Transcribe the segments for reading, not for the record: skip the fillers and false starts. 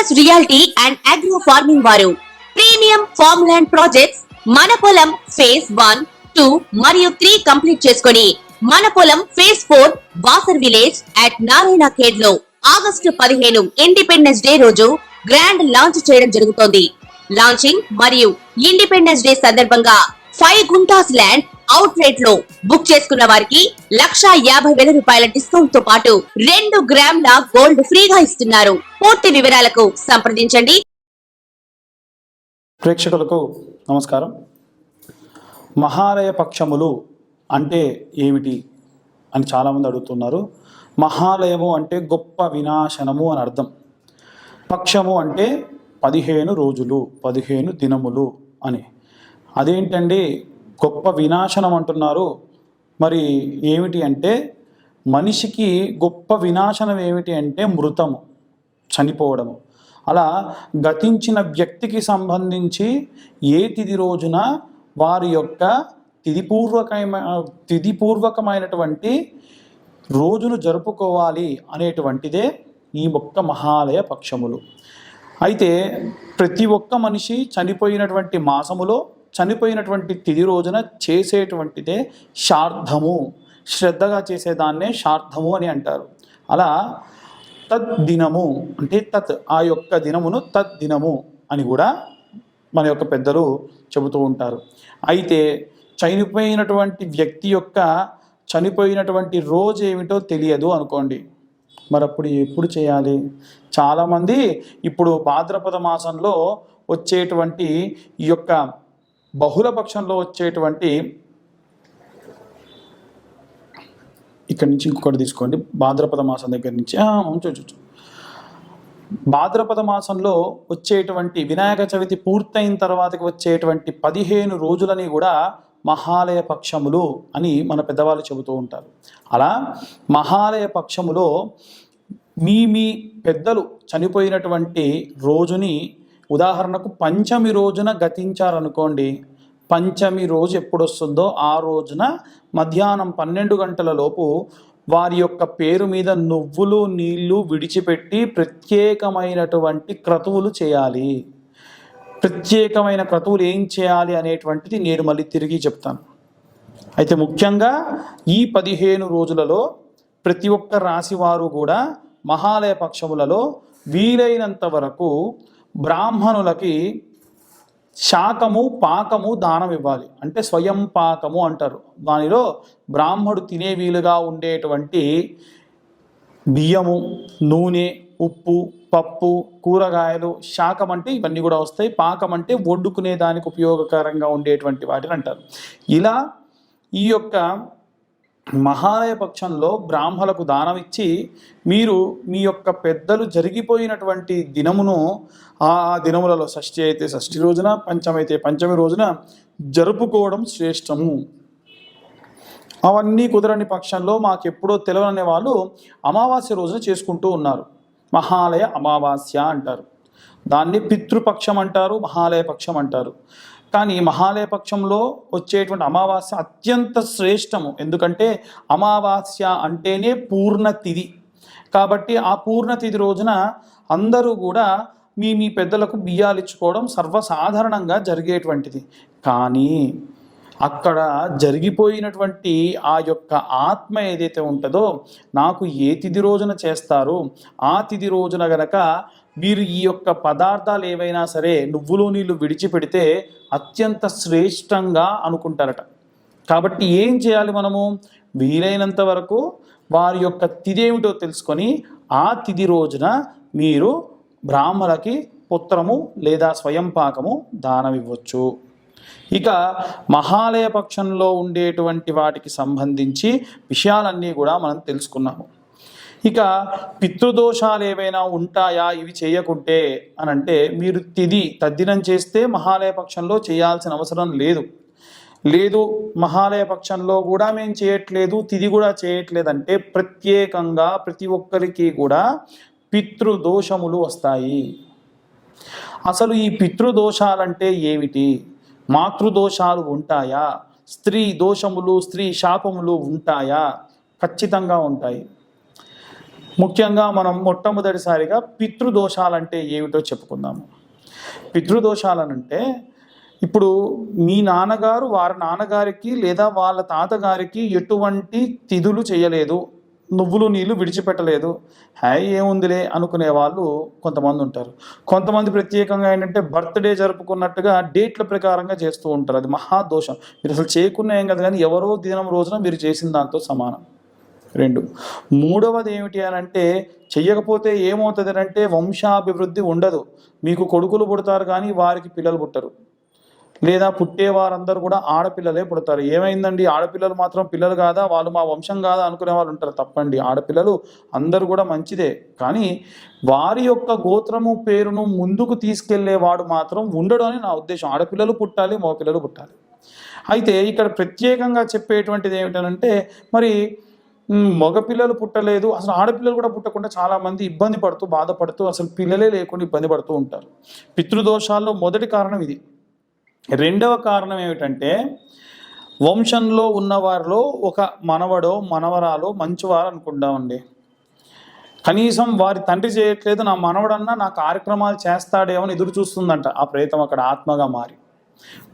Focus reality and agro farming వారు premium farm land projects మన పొలం ఫేజ్ 1, 2 మరియు 3 కంప్లీట్ చేసుకొని మన పొలం phase 4 Wasar village at Narayana Khed లో ఆగస్టు 15 ఇండిపెండెన్స్ డే రోజు గ్రాండ్ లాంచ్ చేయడం జరుగుతోంది. లాంచింగ్ మరియు ఇండిపెండెన్స్ డే సందర్భంగా 5 గుంటాస్ ల్యాండ్ అవుట్ రేట్ లో బుక్ చేసుకున్న వారికి 1,50,000 రూపాయల డిస్కౌంట్ తో పాటు 2 గ్రాముల గోల్డ్ ఫ్రీగా ఇస్తున్నారు. పూర్తి వివరాలకు సంప్రదించండి. ప్రేక్షకులకు నమస్కారం. మహాలయ పక్షములు అంటే ఏమిటి అని చాలామంది అడుగుతున్నారు. మహాలయము అంటే గొప్ప వినాశనము అని అర్థం. పక్షము అంటే 15 రోజులు, 15 దినములు అని. అదేంటండి గొప్ప వినాశనం అంటున్నారు? మరి ఏమిటి అంటే మనిషికి గొప్ప వినాశనం ఏమిటి అంటే మృతము, చనిపోవడము. అలా గతించిన వ్యక్తికి సంబంధించి ఏ తిథి రోజున వారి యొక్క తిథిపూర్వకమైనటువంటి రోజును జరుపుకోవాలి అనేటువంటిదే ఈ ఒక్క మహాలయ పక్షములు. అయితే ప్రతి ఒక్క మనిషి చనిపోయినటువంటి మాసములో చనిపోయినటువంటి తిథి రోజున చేసేటువంటిదే శార్ధము. శ్రద్ధగా చేసేదాన్నే శార్ధము అని అంటారు. అలా తద్దినము అంటే ఆ యొక్క దినమును తద్దినము అని కూడా మన యొక్క పెద్దలు చెబుతూ ఉంటారు. అయితే చనిపోయినటువంటి వ్యక్తి యొక్క చనిపోయినటువంటి రోజు ఏమిటో తెలియదు అనుకోండి, మరి అప్పుడు ఎప్పుడు చేయాలి? చాలామంది ఇప్పుడు భాద్రపద మాసంలో వచ్చేటువంటి ఈ యొక్క బహుళ పక్షంలో వచ్చేటువంటి, ఇక్కడి నుంచి ఇంకొకటి తీసుకోండి, భాద్రపద మాసం దగ్గర నుంచి ఉంచు. భాద్రపద మాసంలో వచ్చేటువంటి వినాయక చవితి పూర్తయిన తర్వాతకి వచ్చేటువంటి 15 రోజులని కూడా మహాలయ పక్షములు అని మన పెద్దవాళ్ళు చెబుతూ ఉంటారు. అలా మహాలయ పక్షములో మీ పెద్దలు చనిపోయినటువంటి రోజుని, ఉదాహరణకు పంచమి రోజున గతించారనుకోండి, పంచమి రోజు ఎప్పుడు వస్తుందో ఆ రోజున మధ్యాహ్నం 12 గంటల లోపు వారి యొక్క పేరు మీద నువ్వులు నీళ్లు విడిచిపెట్టి ప్రత్యేకమైనటువంటి క్రతువులు చేయాలి. ప్రత్యేకమైన క్రతువులు ఏం చేయాలి అనేటువంటిది నేను మళ్ళీ తిరిగి చెప్తాను. అయితే ముఖ్యంగా ఈ 15 రోజులలో ప్రతి ఒక్క రాశి వారు కూడా మహాలయ పక్షములలో వీలైనంత వరకు బ్రాహ్మణులకి శాకము పాకము దానం ఇవ్వాలి. అంటే స్వయం పాకము అంటారు. దానిలో బ్రాహ్మడు తినే వీలుగా ఉండేటువంటి బియ్యము, నూనె, ఉప్పు, పప్పు, కూరగాయలు, శాకం అంటే ఇవన్నీ కూడా వస్తాయి. పాకం అంటే వండుకునే దానికి ఉపయోగకరంగా ఉండేటువంటి వాటిని అంటారు. ఇలా ఈ యొక్క మహాలయ పక్షంలో బ్రాహ్మణులకు దానం ఇచ్చి మీరు మీ యొక్క పెద్దలు జరిగిపోయినటువంటి దినమును ఆ దినములలో షష్ఠి అయితే షష్ఠి రోజున, పంచమైతే పంచమి రోజున జరుపుకోవడం శ్రేష్టము. అవన్నీ కుదరని పక్షంలో మాకెప్పుడో తెలియని వాళ్ళు అమావాస్య రోజున చేసుకుంటూ ఉన్నారు. మహాలయ అమావాస్య అంటారు. దాన్ని పితృపక్షం అంటారు, మహాలయ పక్షం అంటారు. కానీ మహాలయ పక్షంలో వచ్చేటువంటి అమావాస్య అత్యంత శ్రేష్టము. ఎందుకంటే అమావాస్య అంటేనే పూర్ణ తిథి. కాబట్టి ఆ పూర్ణ తిథి రోజున అందరూ కూడా మీ పెద్దలకు బియ్యాలు ఇచ్చుకోవడం సర్వసాధారణంగా జరిగేటువంటిది. కానీ అక్కడ జరిగిపోయినటువంటి ఆ యొక్క ఆత్మ ఏదైతే ఉంటుందో, నాకు ఏ తిథి రోజున చేస్తారు, ఆ తిథి రోజున గనక మీరు ఈ యొక్క పదార్థాలు ఏవైనా సరే నువ్వులు నీళ్ళు విడిచిపెడితే అత్యంత శ్రేష్టంగా అనుకుంటారట. కాబట్టి ఏం చేయాలి మనము? వీలైనంత వరకు వారి యొక్క తిథి ఏమిటో తెలుసుకొని ఆ తిథి రోజున మీరు బ్రాహ్మణులకి పుత్రము లేదా స్వయం పాకము దానం ఇవ్వచ్చు. ఇక మహాలయ పక్షంలో ఉండేటువంటి వాటికి సంబంధించి విషయాలన్నీ కూడా మనం తెలుసుకున్నాము. ఇక పితృదోషాలు ఏవైనా ఉంటాయా ఇవి చేయకుంటే అని అంటే, మీరు తద్దినం చేస్తే మహాలయ పక్షంలో చేయాల్సిన అవసరం లేదు. మహాలయ పక్షంలో కూడా మేము చేయట్లేదు, తిథి కూడా చేయట్లేదంటే ప్రత్యేకంగా ప్రతి ఒక్కరికి కూడా పితృదోషములు వస్తాయి. అసలు ఈ పితృదోషాలంటే ఏమిటి? మాతృదోషాలు ఉంటాయా? స్త్రీ దోషములు, స్త్రీ శాపములు ఉంటాయా? ఖచ్చితంగా ఉంటాయి. ముఖ్యంగా మనం మొట్టమొదటిసారిగా పితృదోషాలంటే ఏమిటో చెప్పుకుందాము. పితృదోషాలనంటే ఇప్పుడు మీ నాన్నగారు వారి నాన్నగారికి లేదా వాళ్ళ తాతగారికి ఎటువంటి తిథులు చేయలేదు, నువ్వులు నీళ్ళు విడిచిపెట్టలేదు, హాయ్ ఏముందిలే అనుకునే వాళ్ళు కొంతమంది ఉంటారు. కొంతమంది ప్రత్యేకంగా ఏంటంటే బర్త్డే జరుపుకున్నట్టుగా డేట్ల ప్రకారంగా చేస్తూ ఉంటారు. అది మహాదోషం. మీరు అసలు చేయకున్నా ఏం కదా, కానీ ఎవరో దినం రోజున మీరు చేసిన దాంతో సమానం. 2, మూడవది ఏమిటి అని అంటే, చెయ్యకపోతే ఏమవుతుంది అంటే వంశాభివృద్ధి ఉండదు. మీకు కొడుకులు పుడతారు కానీ వారికి పిల్లలు పుట్టరు, లేదా పుట్టే వారందరూ కూడా ఆడపిల్లలే పుడతారు. ఏమైందండి, ఆడపిల్లలు మాత్రం పిల్లలు కాదా, వాళ్ళు మా వంశం కాదా అనుకునే వాళ్ళు ఉంటారు. తప్పండి, ఆడపిల్లలు అందరూ కూడా మంచిదే, కానీ వారి యొక్క గోత్రము పేరును ముందుకు తీసుకెళ్లేవాడు మాత్రం ఉండడు అని నా ఉద్దేశం. ఆడపిల్లలు పుట్టాలి, మగపిల్లలు పుట్టాలి. అయితే ఇక్కడ ప్రత్యేకంగా చెప్పేటువంటిది ఏమిటనంటే, మరి మగపిల్లలు పుట్టలేదు, అసలు ఆడపిల్లలు కూడా పుట్టకుండా చాలామంది ఇబ్బంది పడుతూ బాధపడుతూ అసలు పిల్లలే లేకుండా ఇబ్బంది పడుతూ ఉంటారు. పితృదోషాల్లో మొదటి కారణం ఇది. రెండవ కారణం ఏమిటంటే, వంశంలో ఉన్నవారిలో ఒక మనవడో మనవరాలో మంచివారు అనుకుంటామండి. కనీసం వారి తండ్రి చేయట్లేదు, నా మనవడన్నా నా కార్యక్రమాలు చేస్తాడేమో అని ఎదురు చూస్తుందంట ఆ ప్రేతం అక్కడ ఆత్మగా మారి.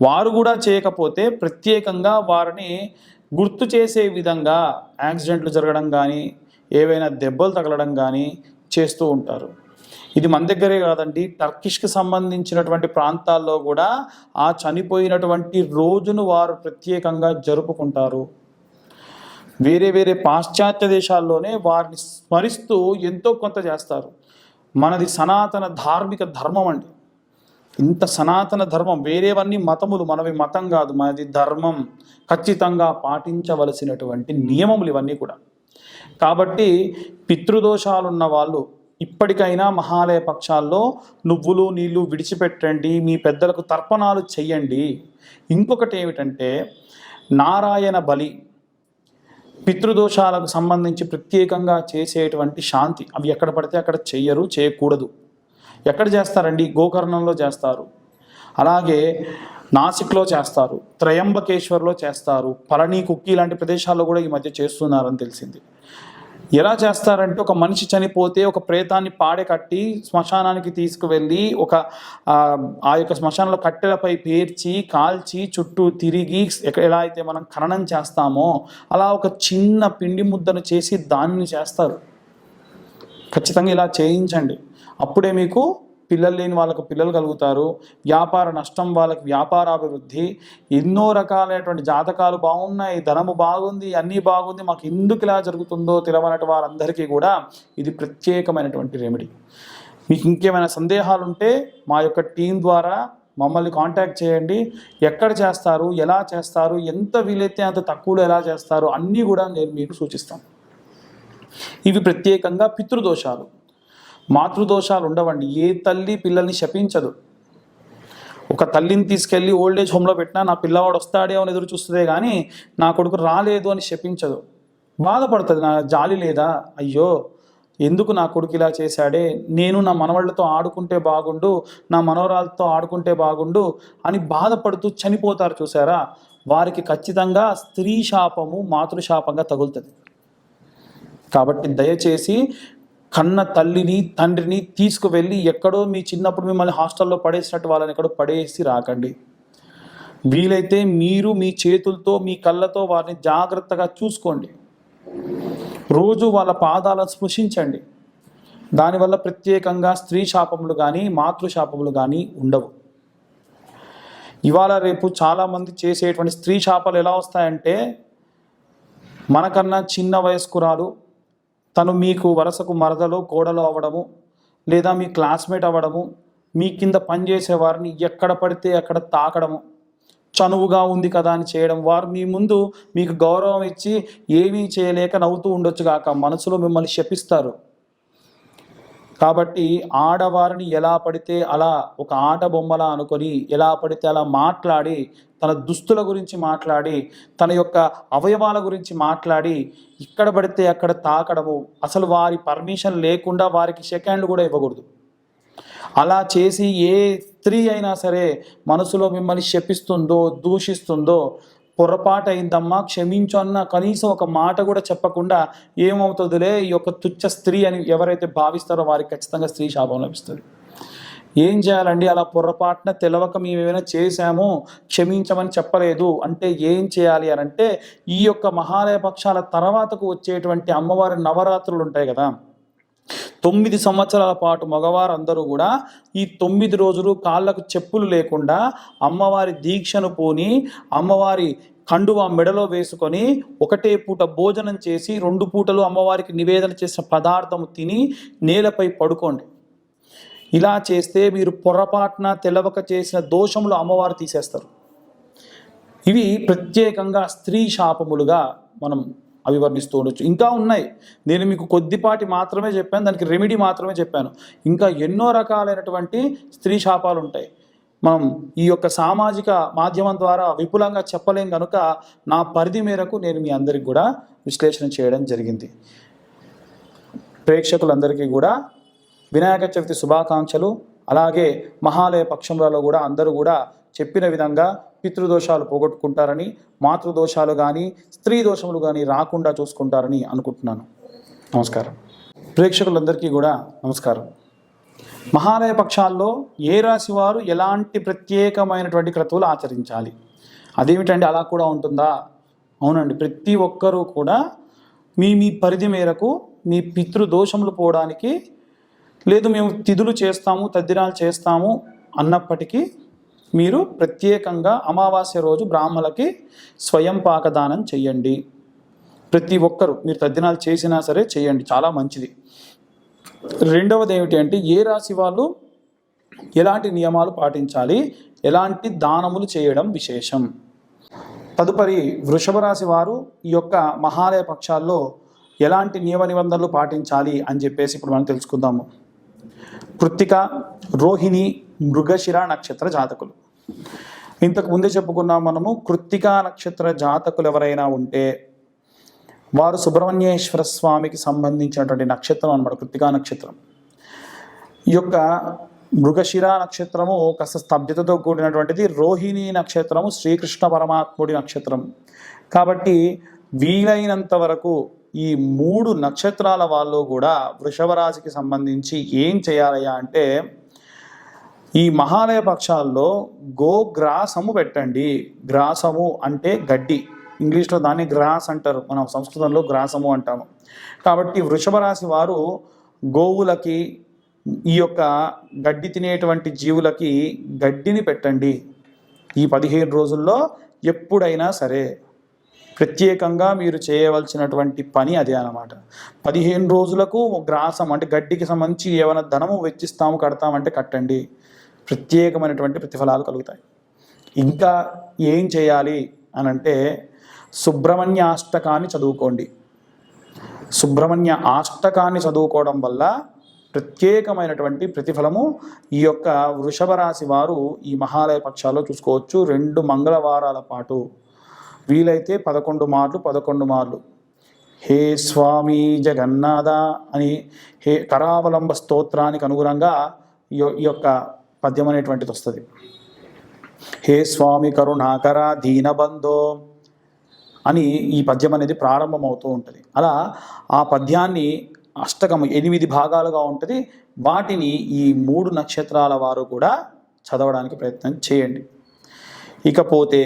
వారు కూడా చేయకపోతే ప్రత్యేకంగా వారిని గుర్తు చేసే విధంగా యాక్సిడెంట్లు జరగడం కానీ, ఏవైనా దెబ్బలు తగలడం కానీ చేస్తూ ఉంటారు. ఇది మన దగ్గరే కాదండి, టర్కిష్కి సంబంధించినటువంటి ప్రాంతాల్లో కూడా ఆ చనిపోయినటువంటి రోజును వారు ప్రత్యేకంగా జరుపుకుంటారు. వేరే వేరే పాశ్చాత్య దేశాల్లోనే వారిని స్మరిస్తూ ఎంతో కొంత చేస్తారు. మనది సనాతన ధార్మిక ధర్మం అండి. ఇంత సనాతన ధర్మం, వేరేవన్నీ మతములు, మనవి మతం కాదు, మనది ధర్మం. ఖచ్చితంగా పాటించవలసినటువంటి నియమములు ఇవన్నీ కూడా. కాబట్టి పితృదోషాలున్న వాళ్ళు ఇప్పటికైనా మహాలయ పక్షాల్లో నువ్వులు నీళ్ళు విడిచిపెట్టండి, మీ పెద్దలకు తర్పణాలు చెయ్యండి. ఇంకొకటి ఏమిటంటే నారాయణ బలి, పితృదోషాలకు సంబంధించి ప్రత్యేకంగా చేసేటువంటి శాంతి. అవి ఎక్కడ పడితే అక్కడ చెయ్యరు, చేయకూడదు. ఎక్కడ చేస్తారండి, గోకర్ణంలో చేస్తారు, అలాగే నాసిక్లో చేస్తారు, త్రయంబకేశ్వర్లో చేస్తారు, పళని కుక్కి లాంటి ప్రదేశాల్లో కూడా ఈ మధ్య చేస్తున్నారని తెలిసింది. ఎలా చేస్తారంటే, ఒక మనిషి చనిపోతే ఒక ప్రేతాన్ని పాడె కట్టి శ్మశానానికి తీసుకువెళ్ళి ఆ యొక్క శ్మశానంలో కట్టెలపై పేర్చి కాల్చి చుట్టూ తిరిగి ఎలా అయితే మనం ఖననం చేస్తామో అలా ఒక చిన్న పిండి ముద్దను చేసి దాన్ని చేస్తారు. ఖచ్చితంగా ఇలా చేయించండి. అప్పుడే మీకు పిల్లలు లేని వాళ్ళకు పిల్లలు కలుగుతారు, వ్యాపార నష్టం వాళ్ళకి వ్యాపారాభివృద్ధి, ఎన్నో రకాలైనటువంటి జాతకాలు బాగున్నాయి, ధనము బాగుంది, అన్నీ బాగుంది, మాకు ఎందుకు ఇలా జరుగుతుందో తెలియనటువంటి వారందరికీ కూడా ఇది ప్రత్యేకమైనటువంటి రెమెడీ. మీకు ఇంకేమైనా సందేహాలు ఉంటే మా యొక్క టీం ద్వారా మమ్మల్ని కాంటాక్ట్ చేయండి. ఎక్కడ చేస్తారు, ఎలా చేస్తారు, ఎంత వీలైతే అంత తక్కువలో ఎలా చేస్తారు అన్నీ కూడా నేను మీకు సూచిస్తాను. ఇవి ప్రత్యేకంగా పితృదోషాలు. మాతృదోషాలు ఉండవండి. ఏ తల్లి పిల్లల్ని శపించదు. ఒక తల్లిని తీసుకెళ్ళి ఓల్డేజ్ హోమ్లో పెట్టినా నా పిల్లవాడు వస్తాడే అని ఎదురు చూస్తుందే కానీ నా కొడుకు రాలేదు అని శపించదు. బాధపడుతుంది, నా జాలి లేదా, అయ్యో ఎందుకు నా కొడుకు ఇలా చేశాడే, నేను నా మనవాళ్ళతో ఆడుకుంటే బాగుండు, నా మనవరాలతో ఆడుకుంటే బాగుండు అని బాధపడుతూ చనిపోతారు చూసారా, వారికి ఖచ్చితంగా స్త్రీ శాపము మాతృశాపంగా తగులుతుంది. కాబట్టి దయచేసి కన్న తల్లిని తండ్రిని తీసుకువెళ్ళి ఎక్కడో మీ చిన్నప్పుడు మిమ్మల్ని హాస్టల్లో పడేసినట్టు వాళ్ళని ఎక్కడో పడేసి రాకండి. వీలైతే మీరు మీ చేతులతో మీ కళ్ళతో వారిని జాగ్రత్తగా చూసుకోండి. రోజు వాళ్ళ పాదాలను స్పృశించండి. దానివల్ల ప్రత్యేకంగా స్త్రీ శాపములు కానీ మాతృశాపములు కానీ ఉండవు. ఇవాళ రేపు చాలామంది చేసేటువంటి స్త్రీ శాపాలు ఎలా వస్తాయంటే, మనకన్నా చిన్న వయస్కురాలు తను మీకు వరుసకు మరదలో కోడలు అవ్వడము, లేదా మీ క్లాస్మేట్ అవ్వడము, మీ కింద పనిచేసే వారిని ఎక్కడ పడితే అక్కడ తాకడము, చనువుగా ఉంది కదా అని చేయడం, వారు మీ ముందు మీకు గౌరవం ఇచ్చి ఏమీ చేయలేక నవ్వుతూ ఉండొచ్చు కాక మనసులో మిమ్మల్ని శపిస్తారు. కాబట్టి ఆడవారిని ఎలా పడితే అలా ఒక ఆట బొమ్మలా అనుకొని ఎలా పడితే అలా మాట్లాడి, తన దుస్తుల గురించి మాట్లాడి, తన యొక్క అవయవాల గురించి మాట్లాడి ఇక్కడ పడితే అక్కడ తాకడము, అసలు వారి పర్మిషన్ లేకుండా వారికి సెకండ్లు కూడా ఇవ్వకూడదు. అలా చేసి ఏ స్త్రీ అయినా సరే మనసులో మిమ్మల్ని శపిస్తుందో దూషిస్తుందో పొరపాటు అయిందమ్మా క్షమించు అన్న కనీసం ఒక మాట కూడా చెప్పకుండా ఏమవుతుందిలే ఈ యొక్క తుచ్చ స్త్రీ అని ఎవరైతే భావిస్తారో వారికి ఖచ్చితంగా స్త్రీ శాపం లభిస్తుంది. ఏం చేయాలండి? అలా పొరపాటున తెలవక మేము ఏమైనా చేశాము, క్షమించమని చెప్పలేదు అంటే ఏం చేయాలి అని అంటే, ఈ యొక్క మహాలయ పక్షాల తర్వాతకు వచ్చేటువంటి అమ్మవారి నవరాత్రులు ఉంటాయి కదా, 9 సంవత్సరాల పాటు మగవారందరూ కూడా ఈ 9 రోజులు కాళ్ళకు చెప్పులు లేకుండా అమ్మవారి దీక్షను పూని అమ్మవారి కండువా మెడలో వేసుకొని ఒకటే పూట భోజనం చేసి 2 పూటలు అమ్మవారికి నివేదన చేసిన పదార్థము తిని నేలపై పడుకోండి. ఇలా చేస్తే మీరు పొరపాటున తెలవక చేసిన దోషములు అమ్మవారు తీసేస్తారు. ఇవి ప్రత్యేకంగా స్త్రీ శాపములుగా మనం అభివర్ణిస్తూ ఉండొచ్చు. ఇంకా ఉన్నాయి, నేను మీకు కొద్దిపాటి మాత్రమే చెప్పాను, దానికి రెమెడీ మాత్రమే చెప్పాను. ఇంకా ఎన్నో రకాలైనటువంటి స్త్రీ శాపాలు ఉంటాయి. మనం ఈ యొక్క సామాజిక మాధ్యమం ద్వారా విపులంగా చెప్పలేం కనుక నా పరిధి మేరకు నేను మీ అందరికి కూడా విశ్లేషణ చేయడం జరిగింది. ప్రేక్షకులందరికీ కూడా వినాయక చవితి శుభాకాంక్షలు. అలాగే మహాలయ పక్షములలో కూడా అందరూ కూడా చెప్పిన విధంగా పితృదోషాలు పోగొట్టుకుంటారని, మాతృదోషాలు కానీ స్త్రీ దోషములు కానీ రాకుండా చూసుకుంటారని అనుకుంటున్నాను. నమస్కారం. ప్రేక్షకులందరికీ కూడా నమస్కారం. మహాలయ పక్షాల్లో ఏ రాశి వారు ఎలాంటి ప్రత్యేకమైనటువంటి క్రతువులు ఆచరించాలి? అదేమిటండి, అలా కూడా ఉంటుందా? అవునండి, ప్రతి ఒక్కరూ కూడా మీ పరిధి మేరకు మీ పితృదోషములు పోవడానికి, లేదు మేము తిథులు చేస్తాము తద్దినాలు చేస్తాము అన్నప్పటికీ మీరు ప్రత్యేకంగా అమావాస్య రోజు బ్రాహ్మణులకి స్వయం పాకదానం చెయ్యండి. ప్రతి ఒక్కరు మీరు తద్దినాలు చేసినా సరే చేయండి, చాలా మంచిది. రెండవది ఏమిటి అంటే, ఏ రాశి వాళ్ళు ఎలాంటి నియమాలు పాటించాలి, ఎలాంటి దానములు చేయడం విశేషం. తదుపరి వృషభ రాశి వారు ఈ యొక్క మహాలయ పక్షాల్లో ఎలాంటి నియమ నిబంధనలు పాటించాలి అని చెప్పేసి ఇప్పుడు మనం తెలుసుకుందాము. కృత్తిక, రోహిణి, మృగశిర నక్షత్ర జాతకులు. ఇంతకు ముందే చెప్పుకున్నాం మనము. కృత్తిక నక్షత్ర జాతకులు ఎవరైనా ఉంటే వారు సుబ్రహ్మణ్యేశ్వర స్వామికి సంబంధించినటువంటి నక్షత్రం అన్నమాట కృత్తికా నక్షత్రం. ఈ యొక్క మృగశిర నక్షత్రము కాస్త స్తబ్దతతో కూడినటువంటిది. రోహిణి నక్షత్రము శ్రీకృష్ణ పరమాత్ముడి నక్షత్రం. కాబట్టి వీలైనంత వరకు ఈ 3 నక్షత్రాల వాళ్ళు కూడా వృషభ రాశికి సంబంధించి ఏం చేయాలయ్యా అంటే, ఈ మహాలయ పక్షాల్లో గోగ్రాసము పెట్టండి. గ్రాసము అంటే గడ్డి, ఇంగ్లీష్లో దాన్ని గ్రాస్ అంటారు, మనం సంస్కృతంలో గ్రాసము అంటాము. కాబట్టి వృషభ రాశి వారు గోవులకి, ఈ యొక్క గడ్డి తినేటువంటి జీవులకి గడ్డిని పెట్టండి. ఈ 15 రోజుల్లో ఎప్పుడైనా సరే ప్రత్యేకంగా మీరు చేయవలసినటువంటి పని అదే అన్నమాట. 15 రోజులకు గ్రాసం అంటే గడ్డికి సంబంధించి ఏమైనా ధనము వెచ్చిస్తాము కడతామంటే కట్టండి, ప్రత్యేకమైనటువంటి ప్రతిఫలాలు కలుగుతాయి. ఇంకా ఏం చేయాలి అని అంటే, సుబ్రహ్మణ్య అష్టకాన్ని చదువుకోండి. సుబ్రహ్మణ్య అష్టకాన్ని చదువుకోవడం వల్ల ప్రత్యేకమైనటువంటి ప్రతిఫలము ఈ యొక్క వృషభ రాశి వారు ఈ మహాలయ పక్షాల్లో చూసుకోవచ్చు. 2 మంగళవారాల పాటు వీలైతే 11 మార్లు హే స్వామి జగన్నాథ అని హే కరావలంబ స్తోత్రానికి అనుగుణంగా ఈ యొక్క పద్యం అనేటువంటిది వస్తుంది. హే స్వామి కరుణాకర దీనబంధో అని ఈ పద్యం అనేది ప్రారంభమవుతూ ఉంటుంది. అలా ఆ పద్యాన్ని అష్టకము 8 భాగాలుగా ఉంటుంది. వాటిని ఈ 3 నక్షత్రాల వారు కూడా చదవడానికి ప్రయత్నం చేయండి. ఇకపోతే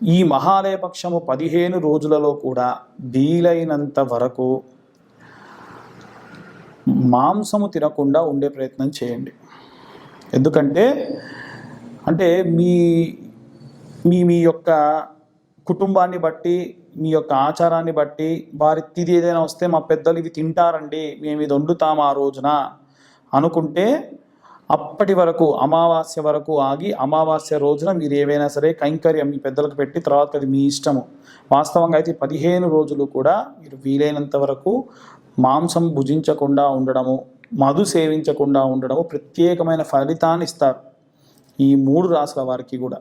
ఈ మహాలయ పక్షము 15 రోజులలో కూడా వీలైనంత వరకు మాంసము తినకుండా ఉండే ప్రయత్నం చేయండి. ఎందుకంటే మీ మీ యొక్క కుటుంబాన్ని బట్టి, మీ యొక్క ఆచారాన్ని బట్టి వారి తిథి ఏదైనా వస్తే మా పెద్దలు ఇవి తింటారండి, మేము ఇది వండుతాము ఆ రోజున అనుకుంటే అప్పటి వరకు అమావాస్య వరకు ఆగి అమావాస్య రోజున మీరు ఏవైనా సరే కైంకర్యం మీ పెద్దలకు పెట్టి తర్వాత అది మీ ఇష్టము. వాస్తవంగా అయితే 15 రోజులు కూడా మీరు వీలైనంత వరకు మాంసం భుజించకుండా ఉండడము, మధు సేవించకుండా ఉండడము ప్రత్యేకమైన ఫలితాన్ని ఇస్తారు ఈ 3 రాశుల వారికి కూడా.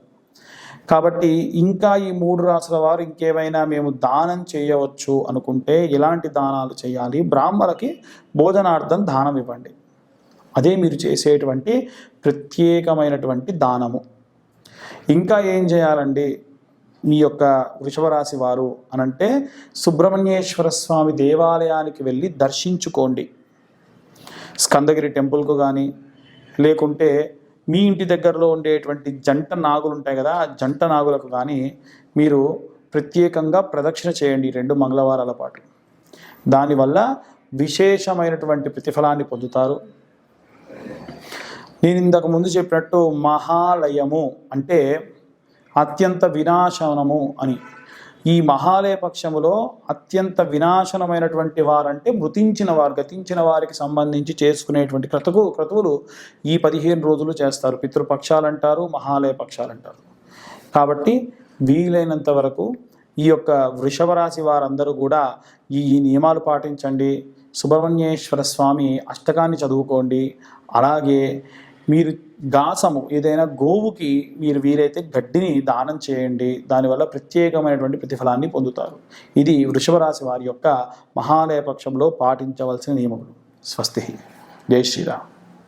కాబట్టి ఇంకా ఈ 3 రాశుల వారు ఇంకేమైనా మేము దానం చేయవచ్చు అనుకుంటే ఎలాంటి దానాలు చేయాలి? బ్రాహ్మణులకి భోజనార్థం దానం ఇవ్వండి. అదే మీరు చేసేటువంటి ప్రత్యేకమైనటువంటి దానము. ఇంకా ఏం చేయాలండి? మీ యొక్క వృషభ రాశి వారు అనంటే సుబ్రహ్మణ్యేశ్వర స్వామి దేవాలయానికి వెళ్ళి దర్శించుకోండి. స్కందగిరి టెంపుల్కు కానీ, లేకుంటే మీ ఇంటి దగ్గరలో ఉండేటువంటి జంట నాగులు ఉంటాయి కదా, ఆ జంట నాగులకు కానీ మీరు ప్రత్యేకంగా ప్రదక్షిణ చేయండి 2 మంగళవారాల పాటు. దానివల్ల విశేషమైనటువంటి ప్రతిఫలాన్ని పొందుతారు. నేను ఇంతకు ముందు చెప్పినట్టు మహాలయము అంటే అత్యంత వినాశనము అని. ఈ మహాలయ పక్షములో అత్యంత వినాశనమైనటువంటి వారంటే మృతించిన వారు, గతించిన వారికి సంబంధించి చేసుకునేటువంటి క్రతువులు ఈ 15 రోజులు చేస్తారు. పితృపక్షాలు అంటారు, మహాలయ పక్షాలు అంటారు. కాబట్టి వీలైనంత వరకు ఈ యొక్క వృషభ రాశి వారందరూ కూడా ఈ నియమాలు పాటించండి. సుబ్రహ్మణ్యేశ్వర స్వామి అష్టకాన్ని చదువుకోండి. అలాగే మీరు గాసము ఏదైనా గోవుకి మీరు వీలైతే గడ్డిని దానం చేయండి. దానివల్ల ప్రత్యేకమైనటువంటి ప్రతిఫలాన్ని పొందుతారు. ఇది వృషభ రాశి వారి యొక్క మహాలయ పక్షంలో పాటించవలసిన నియమములు. స్వస్తి. జై శ్రీరామ్.